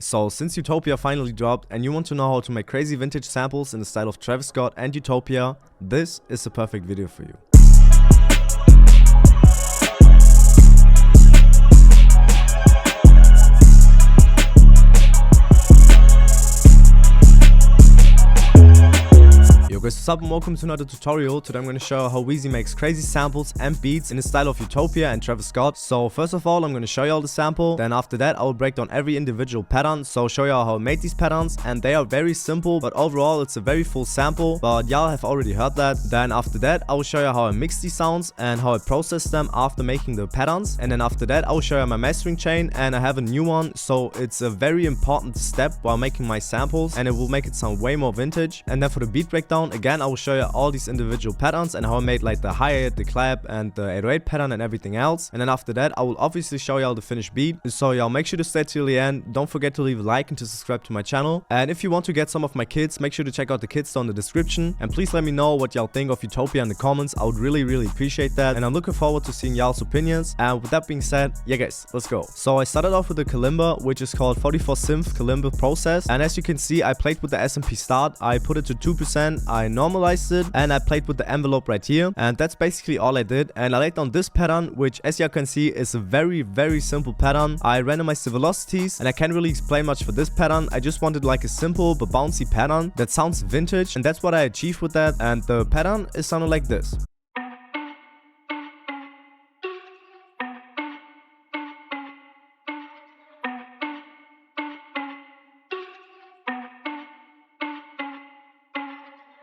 So since Utopia finally dropped and you want to know how to make crazy vintage samples in the style of Travis Scott and Utopia, this is the perfect video for you. Yo guys, what's up and welcome to another tutorial. Today I'm going to show you how Wheezy makes crazy samples and beats in the style of Utopia and Travis Scott. So first of all, I'm going to show you all the sample. Then after that, I will break down every individual pattern. So show you how I made these patterns, and they are very simple, but overall it's a very full sample. But y'all have already heard that. Then after that, I will show you how I mix these sounds and how I process them after making the patterns. And then after that, I will show you my mastering chain, and I have a new one. So it's a very important step while making my samples, and it will make it sound way more vintage. And then for the beat breakdown, again, I will show you all these individual patterns and how I made like the hi-hat, the clap, and the 808 pattern and everything else. And then after that, I will obviously show you all the finished beat. So y'all make sure to stay till the end. Don't forget to leave a like and to subscribe to my channel. And if you want to get some of my kits, make sure to check out the kits down in the description. And please let me know what y'all think of Utopia in the comments. I would really appreciate that. And I'm looking forward to seeing y'all's opinions. And with that being said, yeah guys, let's go. So I started off with the kalimba, which is called 44 synth kalimba process. And as you can see, I played with the SMP start. I put it to 2%. I normalized it, and I played with the envelope right here, and that's basically all I did. And I laid down this pattern, which as you can see is a very simple pattern. I randomized the velocities, and I can't really explain much for this pattern. I just wanted like a simple but bouncy pattern that sounds vintage, and that's what I achieved with that. And the pattern is sounding like this.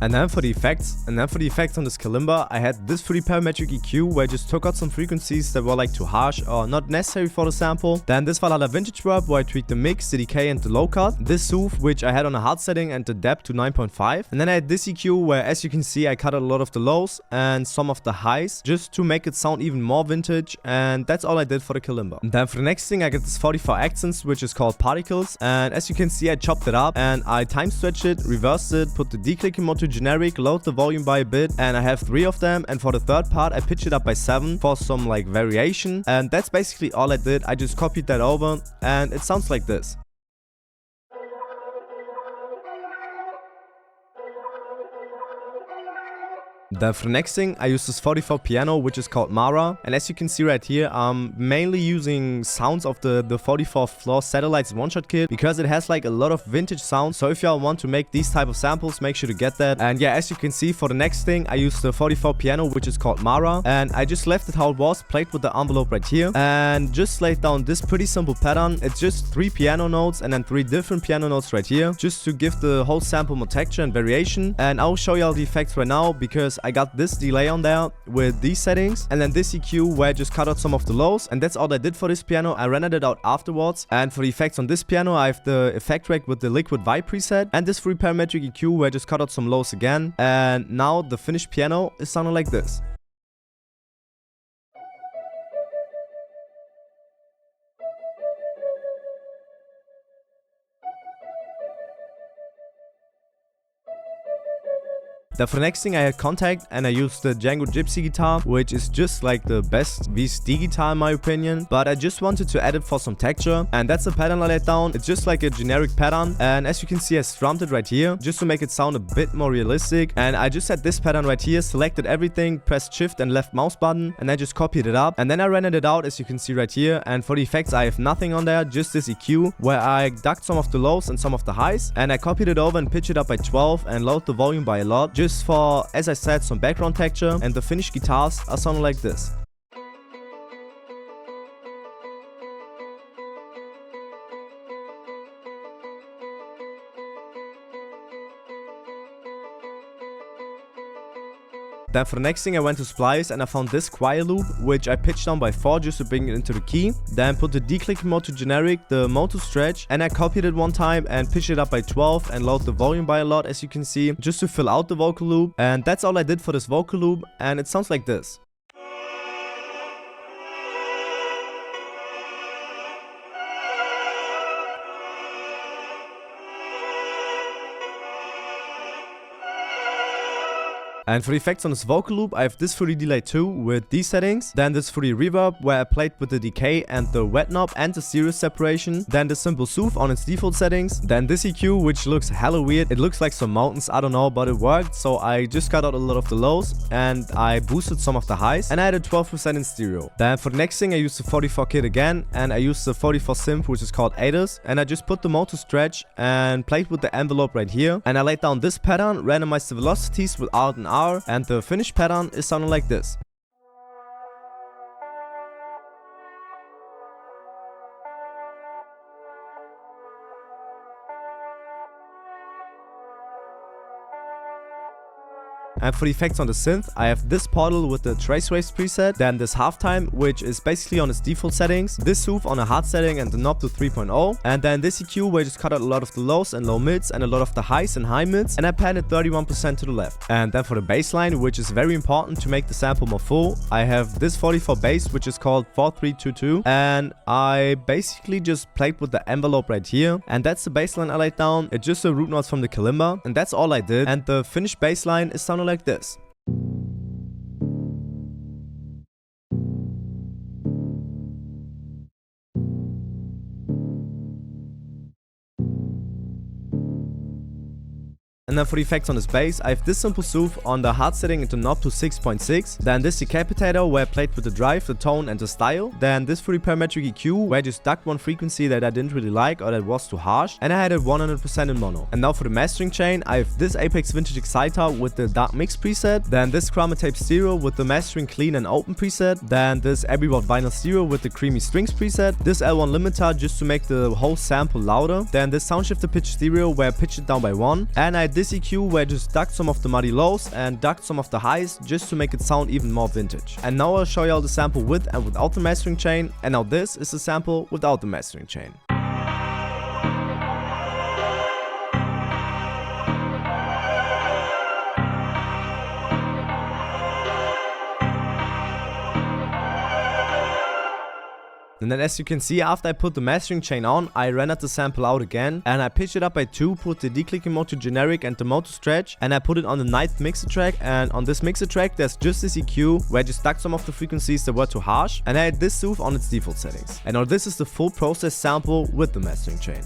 And then for the effects on this kalimba, I had this 3 parametric EQ where I just took out some frequencies that were like too harsh or not necessary for the sample. Then this Valhalla vintage verb where I tweaked the mix, the decay, and the low cut. This soothe, which I had on a hard setting, and the depth to 9.5. And then I had this EQ where, as you can see, I cut out a lot of the lows and some of the highs just to make it sound even more vintage. And that's all I did for the kalimba. And then for the next thing, I get this 44 accents, which is called particles. And as you can see, I chopped it up and I time stretched it, reversed it, put the declicking mode to generic, load the volume by a bit, and I have 3 of them. And for the third part, I pitched it up by 7 for some like variation. And that's basically all I did. I just copied that over, and it sounds like this. Then for the next thing, I use this 44 piano, which is called Mara. And as you can see right here, I'm mainly using sounds of the 44th floor satellites one-shot kit, because it has like a lot of vintage sounds. So if y'all want to make these type of samples, make sure to get that. And yeah, as you can see, for the next thing, I used the 44 piano, which is called Mara. And I just left it how it was, played with the envelope right here, and just laid down this pretty simple pattern. It's just 3 piano notes and then 3 different piano notes right here, just to give the whole sample more texture and variation. And I'll show y'all the effects right now, because I got this delay on there with these settings, and then this EQ where I just cut out some of the lows. And that's all I did for this piano. I rendered it out afterwards. And for the effects on this piano, I have the effect rack with the liquid vibe preset, and this 3 parametric EQ where I just cut out some lows again. And now the finished piano is sounding like this. Then for the next thing, I had Contact, and I used the Django Gypsy guitar, which is just like the best VST guitar in my opinion. But I just wanted to add it for some texture, and that's the pattern I laid down. It's just like a generic pattern, and as you can see, I strummed it right here just to make it sound a bit more realistic. And I just had this pattern right here, selected everything, pressed shift and left mouse button, and I just copied it up. And then I rendered it out, as you can see right here. And for the effects, I have nothing on there, just this EQ where I ducked some of the lows and some of the highs, and I copied it over and pitched it up by 12 and lowered the volume by a lot, just for, as I said, some background texture. And the finished guitars are sounding like this. Then for the next thing, I went to Splice, and I found this choir loop, which I pitched down by 4 just to bring it into the key. Then put the declick mode to generic, the mode to stretch, and I copied it one time and pitched it up by 12 and lowered the volume by a lot, as you can see, just to fill out the vocal loop. And that's all I did for this vocal loop, and it sounds like this. And for the effects on this vocal loop, I have this 3 delay too with these settings. Then this 3 reverb where I played with the decay and the wet knob and the stereo separation. Then the simple soothe on its default settings. Then this EQ which looks hella weird. It looks like some mountains, I don't know, but it worked. So I just cut out a lot of the lows and I boosted some of the highs and I added 12% in stereo. Then for the next thing I used the 44 kit again and I used the 44 synth which is called Aiders, and I just put the mode to stretch and played with the envelope right here, and I laid down this pattern, randomized the velocities with R and R, and the finished pattern is sounding like this. And for the effects on the synth, I have this portal with the trace waves preset, then this halftime which is basically on its default settings, this soothe on a hard setting and the knob to 3.0, and then this EQ where I just cut out a lot of the lows and low mids and a lot of the highs and high mids, and I panned 31% to the left. And then for the bass line, which is very important to make the sample more full, I have this 44 bass which is called 4322, and I basically just played with the envelope right here, and that's the bass line I laid down. It's just the root notes from the kalimba, and that's all I did, and the finished bass line is sounding like this. And then for the effects on this bass, I have this simple soothe on the hard setting into knob to 6.6. Then this decapitator where I played with the drive, the tone and the style. Then this 3 parametric EQ where I just ducked one frequency that I didn't really like or that was too harsh. And I had it 100% in mono. And now for the mastering chain, I have this Apex Vintage Exciter with the dark mix preset. Then this Chroma Tape stereo with the mastering clean and open preset. Then this Abbey Road vinyl stereo with the creamy strings preset. This L1 limiter just to make the whole sample louder. Then this sound shifter pitch stereo where I pitched it down by 1. And I had this EQ where I just ducked some of the muddy lows and ducked some of the highs just to make it sound even more vintage. And now I'll show you all the sample with and without the mastering chain, and now this is the sample without the mastering chain. And then as you can see, after I put the mastering chain on, I rendered the sample out again and I pitched it up by 2, put the declicking mode to generic and the mode to stretch, and I put it on the ninth mixer track, and on this mixer track there's just this EQ where I just stuck some of the frequencies that were too harsh, and I had this soothe on its default settings. And now this is the full process sample with the mastering chain.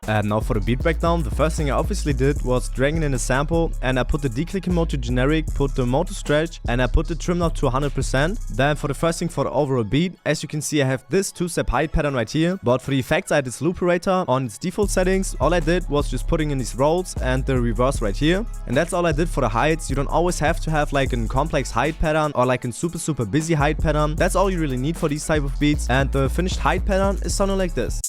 And now for the beat breakdown, the first thing I obviously did was dragging in a sample, and I put the declicking mode to generic, put the mode to stretch, and I put the trim knob to 100%. Then for the first thing for the overall beat, as you can see I have this 2-step height pattern right here, but for the effects I had this loop operator on its default settings. All I did was just putting in these rolls and the reverse right here, and that's all I did for the heights. You don't always have to have like a complex height pattern or like a super busy height pattern. That's all you really need for these type of beats, and the finished height pattern is sounding like this.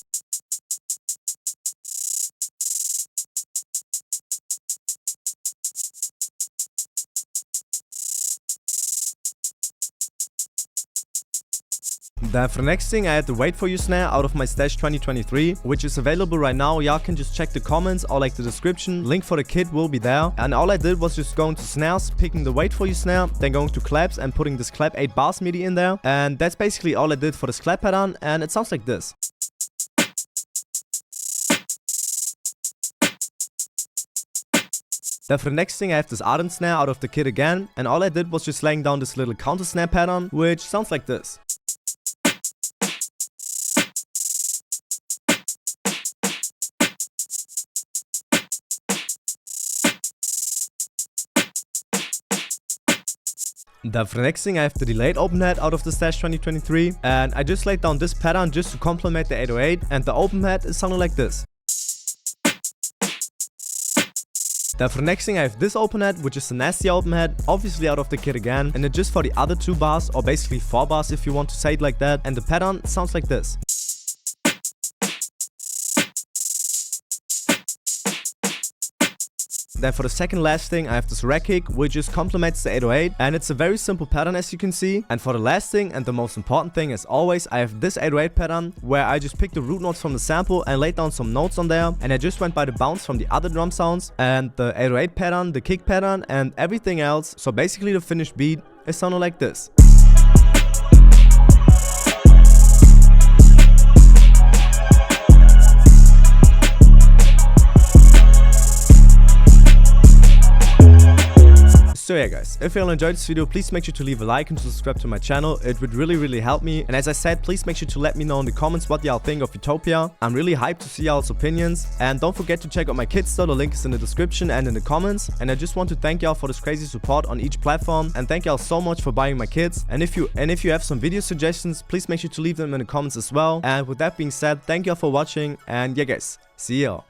Then for the next thing, I had the Wait For You snare out of my stash 2023, which is available right now. Y'all can just check the comments or like the description. Link for the kit will be there. And all I did was just going to snares, picking the Wait For You snare, then going to claps and putting this clap 8 bars MIDI in there. And that's basically all I did for this clap pattern, and it sounds like this. Then for the next thing I have this Ardent snare out of the kit again, and all I did was just laying down this little counter snare pattern, which sounds like this. Then for the next thing I have the delayed open head out of the stash 2023, and I just laid down this pattern just to complement the 808, and the open head is sounding like this. Then for the next thing I have this open head, which is the nasty open head, obviously out of the kit again, and it's just for the other 2 bars, or basically 4 bars if you want to say it like that, and the pattern sounds like this. Then for the second last thing I have this rack kick, which just complements the 808, and it's a very simple pattern as you can see. And for the last thing and the most important thing as always, I have this 808 pattern where I just picked the root notes from the sample and laid down some notes on there, and I just went by the bounce from the other drum sounds and the 808 pattern, the kick pattern and everything else. So basically the finished beat is sounding like this. So yeah guys, if you all enjoyed this video, please make sure to leave a like and to subscribe to my channel. It would really help me. And as I said, please make sure to let me know in the comments what y'all think of Utopia. I'm really hyped to see y'all's opinions. And don't forget to check out my kids store, the link is in the description and in the comments. And I just want to thank y'all for this crazy support on each platform, and thank y'all so much for buying my kits. And if you have some video suggestions, please make sure to leave them in the comments as well. And with that being said, thank y'all for watching, and yeah guys, see y'all.